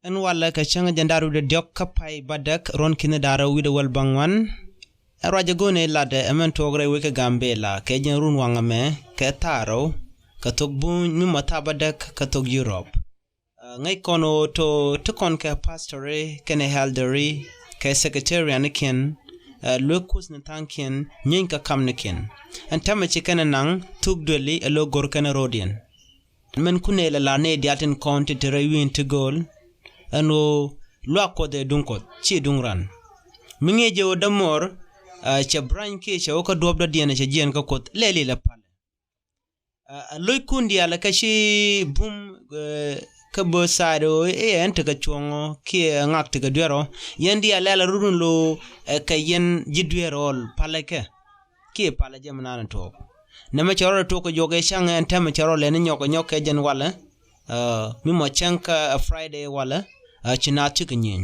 En wala ka changa jandaru de diok kapai badak ron kine dara wida wal bangwan. Raja gone lade emen togre wike gambela ke jen run wangame ke taro ka togbun mi mata badak ka tog Europe. Ngay kono to kon ke pastore kene helderi ke secretary aniken lokus na tanken nyen ka kamniken. Antama chikene nang tugdweli elo gorkana rodian. Men kunela la ne diatin konti terewin to goal. Ano luako de dunkot chi dungran minge je odamor cha brain ke cha oka dobda diana cha jien ka kot leli la pale loy kundi ala kashi bum ka bo sado ente ka chongo ke ngak te ka dwero yendi ala la rurun lo ka yen jidwerol pale ke pale jamana to nama charo to ko joge shanga ente ma charo le nyoko nyoke jen wala mi mo chanka Friday wala china chikinyin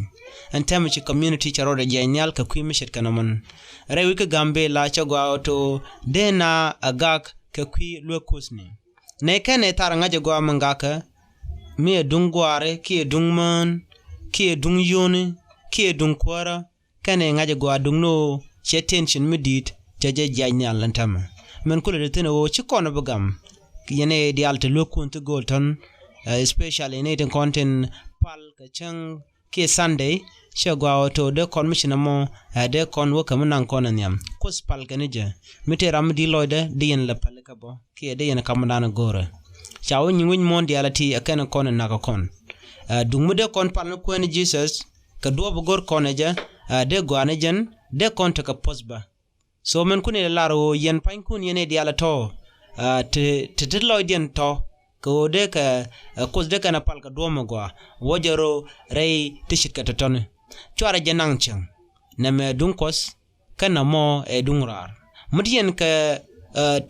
antama chi community charo de janyal ka kwimishet kanaman rewi ka gambe la chagwa to dena agak ka kwi lokusni ne kane taranga je gwa mangaka mi dungware ki dungman ki dungyoni ki dungkwara kane ngaje gwa dungno che tension midit jaje janyal antama men kula de teno chikono bagam yene dialte lokun to golton especially in the content pal ka chang ke Sunday shagwa to de commission mo de kon wo kam nan kon nyam kus pal kanije miteram di loide dien la pal ka bo ke de yen kam nan gore chawo nyun mondiality akana kon na ka kon dumude kon pal ko ni Jesus ka do bo gor koneje de gwanejen de kon to ka posba so men kuni laro yen pan kun yene diala to te loiden to ko de ka kos de kana pal ka doma gwa wojero rei tishit ka totone chwara janang chang na me dunkos kana mo e dungrar mudien ka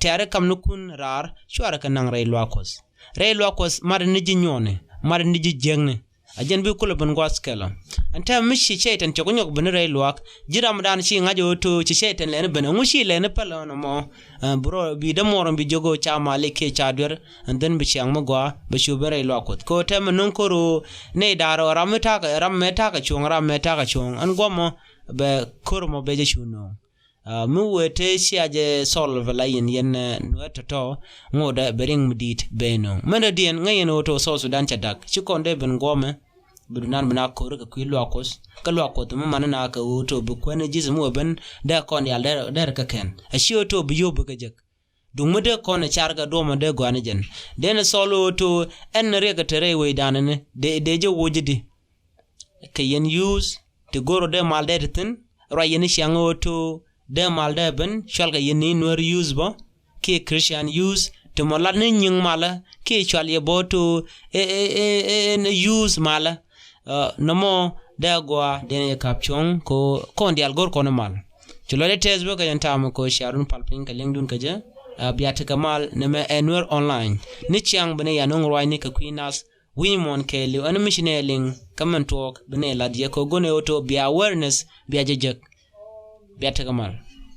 tare kam nukun rar chwara ka nang rei lwakos mar ni jinyone mar ni jijengne ajen bi kulo ban gwaskela anta mishi chaitan chokonyok ban rei lwak jiram dan chi ngajo to chi chaitan le ban ngushi le ne palono mo bro bi da moron bi jogo chama le ke chadwer and then bi chiang magwa bi shubere lwakot ko tem non koro ne daro rameta ka chung an gomo be kormo be je chuno mu wete siaje solve la yen nuetoto ngoda bering mdit beno mena dien ngayen oto so Sudan chadak chikonde ben gome bidunan bana kor ka kwilwakos ka lwakot mu manana ka oto bu kwene jismu ben da kon yal der ka ken ashioto bu yobu ka jek dumude kon charga doma de gwanajen den solo to en rega tere we danane de je wojidi ka yen use to goro de malde tin rayen shango to de malde ben shalga yeni nor use bo ke Christian use to malad ne nying mala ke chalye bo to use mala namo dagwa dene kapchong ko kondial gor kono mal chulole tesbo ka yantam ko sharun palpin ka lengdun ka je biata kamal neme enwer online ni chiang bene yanong roi ni ka kwinas wimon ke li an missioning kaman talk bene ladye ko gone auto bi awareness bi ajejek biata kamal